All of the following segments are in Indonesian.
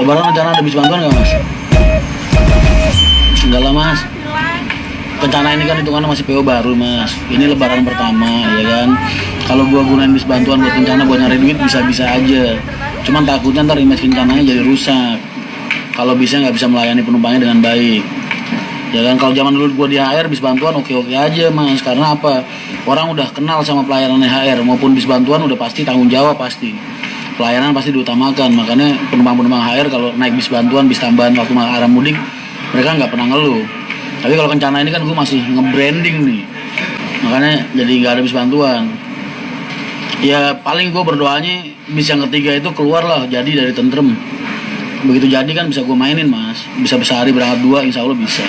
Lebaran rencana ada bis bantuan nggak mas? Enggak lah mas. Rencana ini kan hitungannya masih PO baru mas. Ini lebaran pertama ya kan. Kalau gua gunain bis bantuan buat rencana buat nyari duit bisa-bisa aja. Cuman takutnya ntar image rencananya jadi rusak. Kalau bisa nggak bisa melayani penumpangnya dengan baik. Ya kan kalau zaman dulu gua di HR bis bantuan oke-oke aja mas. Karena apa? Orang udah kenal sama pelayanan HR maupun bis bantuan udah pasti tanggung jawab pasti. Pelayanan pasti diutamakan. Makanya penumpang-penumpang HR kalau naik bis bantuan, bis tambahan waktu arah mudik mereka nggak pernah ngeluh. Tapi kalau Kencana ini kan gue masih nge-branding nih, makanya jadi nggak ada bis bantuan. Ya paling gue berdoanya bis yang ketiga itu keluar lah jadi dari Tentrem. Begitu jadi kan bisa gue mainin mas, bisa sehari berangkat 2 insya Allah bisa.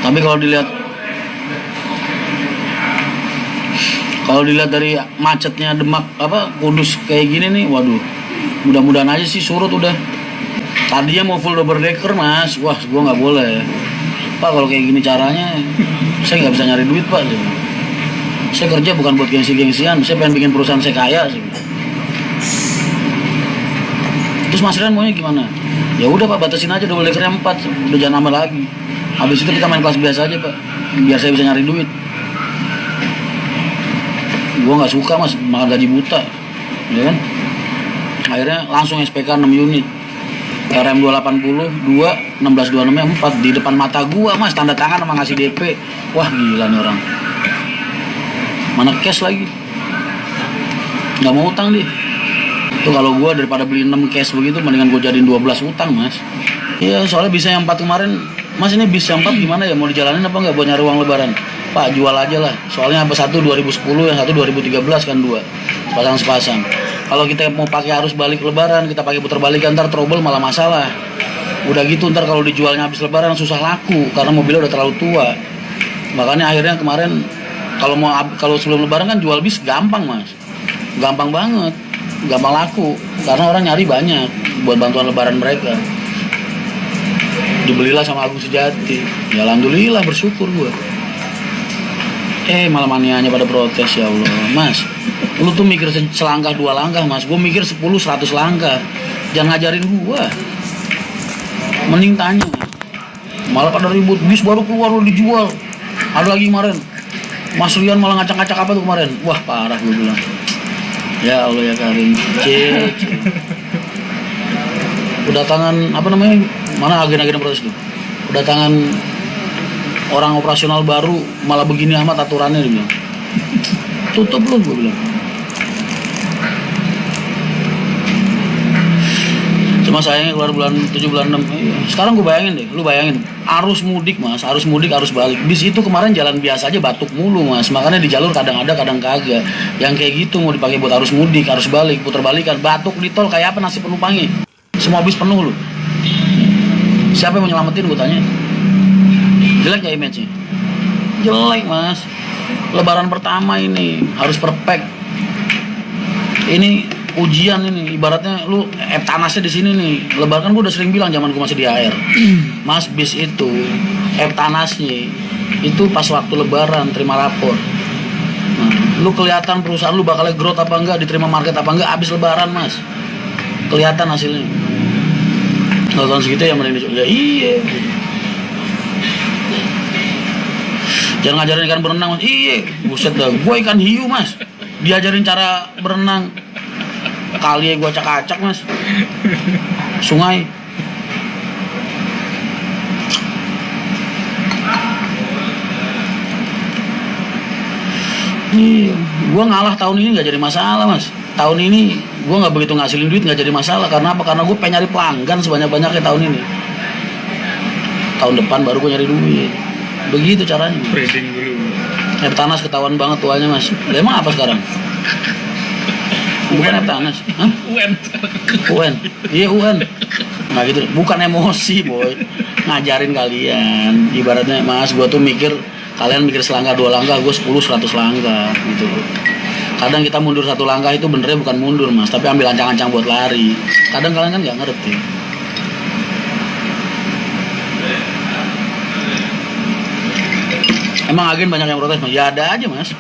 Tapi kalau dilihat dari macetnya Demak Kudus kayak gini nih, waduh, mudah-mudahan aja sih surut udah. Tadinya mau full double decker mas, wah gue nggak boleh. Pak kalau kayak gini caranya, saya nggak bisa nyari duit pak. Saya kerja bukan buat gengsi-gengsian, saya pengen bikin perusahaan saya kaya sih. Terus Mas Rian maunya gimana? Ya udah pak, batasin aja double deckernya 4, udah jangan nambah lagi. Habis itu kita main kelas biasa aja pak, biar saya bisa nyari duit. Gue nggak suka mas makan gaji buta, ya kan? Akhirnya langsung SPK 6 unit. RM 280, 2, 1626 nya 4 di depan mata gua mas, tanda tangan sama ngasih DP. Wah gila nih orang. Mana cash lagi? Nggak mau utang deh. Tuh kalau gua daripada beli 6 cash begitu mendingan gua jadiin 12 utang mas. Iya soalnya bisa yang 4 kemarin. Mas ini bis yang 4 gimana ya, mau dijalanin apa nggak buat nyari uang lebaran? Pak jual aja lah. Soalnya apa satu 2010 yang satu 2013 kan 2 sepasang. Kalau kita mau pakai arus balik lebaran, kita pakai putar balik ntar trouble malah masalah. Udah gitu ntar kalau dijualnya habis lebaran susah laku karena mobilnya udah terlalu tua. Makanya akhirnya kemarin kalau sebelum lebaran kan jual bis gampang mas, gampang banget, gampang laku karena orang nyari banyak buat bantuan lebaran mereka. Dibelilah sama Agung Sejati. Ya alhamdulillah bersyukur gua. Malah manianya pada protes ya Allah. Mas, lu tuh mikir selangkah 2 langkah mas, gue mikir 10-100 langkah. Jangan ngajarin gua. Mending tanya. Malah pada ribut, bis baru keluar lu dijual. Ada lagi kemarin Mas Rian malah ngacak-ngacak apa tuh kemarin. Wah parah gue bilang. Ya Allah ya Karim. Kedatangan mana agen-agen protes tuh. Kedatangan orang operasional baru malah begini amat aturannya dia bilang. Tutup lu gue bilang. Cuma sayangnya keluar bulan 7 bulan 6. Sekarang gue bayangin deh, lu bayangin arus mudik mas, arus mudik arus balik. Bis itu kemarin jalan biasa aja batuk mulu mas, makanya di jalur kadang ada kadang kagak. Yang kayak gitu mau dipakai buat arus mudik, arus balik, putar balikan, batuk di tol kayak apa nasib penumpangnya? Semua bis penuh lu. Siapa yang mau nyelamatin gue tanya? Jelek ya image-nya? Jelek mas. Lebaran pertama ini harus perfect. Ini ujian ini, ibaratnya lu tanasnya di sini nih. Lebaran kan gue udah sering bilang zaman gue masih di AR. Mas bis itu tanasnya itu pas waktu lebaran terima rapor. Nah, lu kelihatan perusahaan lu bakal growth apa enggak, diterima market apa enggak abis lebaran mas. Kelihatan hasilnya. Kalau tahun segitu ya mending ya iya. Jangan ngajarin ikan berenang mas. Iya, buset dah. Gue ikan hiu mas. Diajarin cara berenang. Kali gue acak-acak mas. Sungai. Iya, gue ngalah tahun ini nggak jadi masalah mas. Tahun ini gue nggak begitu ngasilin duit nggak jadi masalah. Karena apa? Karena gue pengen nyari pelanggan sebanyak-banyaknya tahun ini. Tahun depan baru gue nyari duit. Begitu caranya. Trading dulu. Heptanas ketahuan banget tuanya mas. Emang apa sekarang? Bukan Heptanas. Hah? UN. UN. Iya UN. Nah gitu. Bukan emosi boy. Ngajarin kalian. Ibaratnya mas gue tuh mikir. Kalian mikir selangkah 2 langkah. Gue 10-100 langkah gitu. Kadang kita mundur 1 langkah itu benernya bukan mundur mas. Tapi ambil ancang-ancang buat lari. Kadang kalian kan gak ngerti. Emang agen banyak yang protes mas? Ya ada aja mas.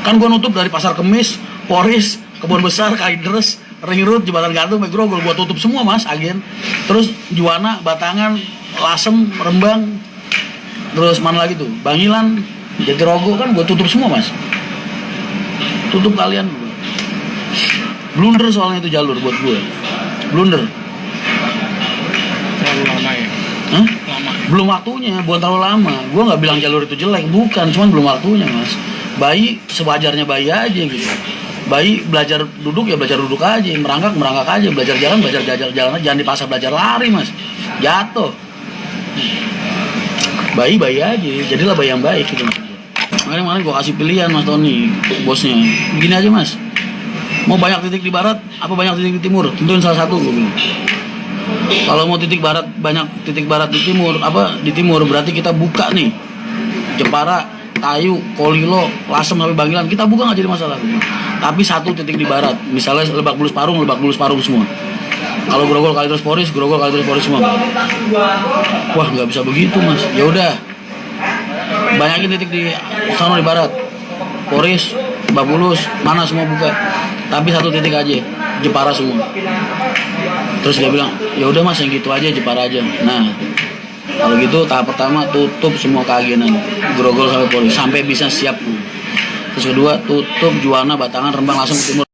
Kan gue nutup dari Pasar Kemis, Poris, Kebun Besar, Kalideres, Ring Road, Jembatan Gantung, sampai Grogol gua tutup semua mas agen. Terus Juwana, Batangan, Lasem, Rembang, terus mana lagi tuh, Bangilan, Jatirogo kan gua tutup semua mas. Tutup kalian. Blunder soalnya itu jalur buat gue. Blunder. Terlalu lama ya? Hah? Lama. Belum waktunya, bukan terlalu lama. Gue nggak bilang jalur itu jelek, bukan, cuman belum waktunya mas. Bayi sewajarnya bayi aja gitu. Bayi belajar duduk ya belajar duduk aja, merangkak aja, belajar jalan jalan aja, jangan dipaksa belajar lari mas. Jatuh. Bayi aja, jadilah bayi yang baik gitu. Kemarin gue kasih pilihan mas Tony, bosnya. Begini aja mas. Mau banyak titik di barat, apa banyak titik di timur? Tentuin salah satu gue bilang. Kalau mau titik barat, banyak titik barat di timur, di timur berarti kita buka nih Jepara, Kayu, Kolilo, Lasem sampai Bangilan, kita buka nggak jadi masalah. Tapi satu titik di barat, misalnya Lebak Bulus Parung semua. Kalau Grogol Kalideres Poris semua. Wah nggak bisa begitu mas. Ya udah, banyakin titik di sana di barat, Poris, Lebak Bulus, mana semua buka. Tapi satu titik aja, Jepara semua. Terus dia bilang, ya udah mas yang gitu aja, Jepara aja. Nah, kalau gitu tahap pertama tutup semua keagenan, Grogol sampai Polri, sampai bisa siap. Terus kedua tutup Juwana, Batangan, Rembang, Lasem, Timur.